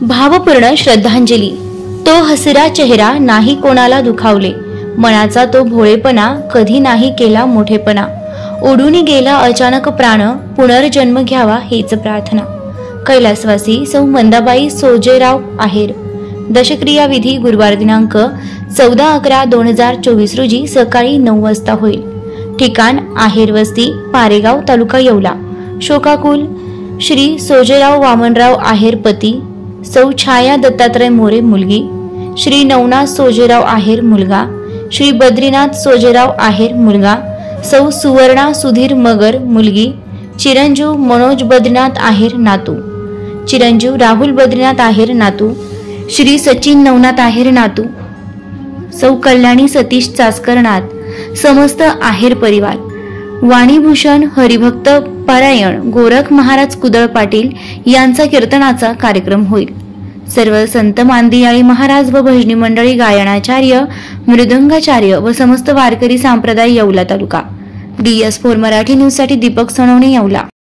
भावपूर्ण श्रद्धांजली। तो हसरा चेहरा नाही कोणाला दुखावले, मनाचा तो भोळेपणा कधी नाही केला मोठेपणा। उडून गेला अचानक प्राण, पुनर्जन्म घ्यावा हीच प्रार्थना। कैलासवासी सौ मंदाबाई सोजेराव आहेर। दशक्रिया विधी गुरुवार दिनांक 14/11/2024 रोजी सकाळी 9 वाजता होईल। ठिकाण आहेर वस्ती, पारेगाव, तालुका येवला। शोकाकुल श्री सोजेराव वामनराव आहेर पती, सौ छाया दत्तात्रय मोरे मुलगी, श्री नवनाथ सोजेराव आहेर मुलगा, श्री बद्रीनाथ सोजेराव आहेर मुलगा, सौ सुवर्णा सुधीर मगर मुलगी, चिरंजीव मनोज बद्रीनाथ आहेर नातू, चिरंजीव राहुल बद्रीनाथ आहेर नातू, श्री सचिन नवनाथ आहेर नातू, सौ कल्याणी सतीश चासकर नात, समस्त आहेर परिवार। वाणीभूषण हरिभक्त पारायण गोरख महाराज कुदळ पाटील यांचा कीर्तनाचा कार्यक्रम होईल। सर्व संत मांदियाळी महाराज व भजनी मंडळी, गायनाचार्य, मृदंगाचार्य व समस्त वारकरी संप्रदाय येवला तालुका। DS4 मराठी न्यूज साठी दीपक सोनवणे येवला।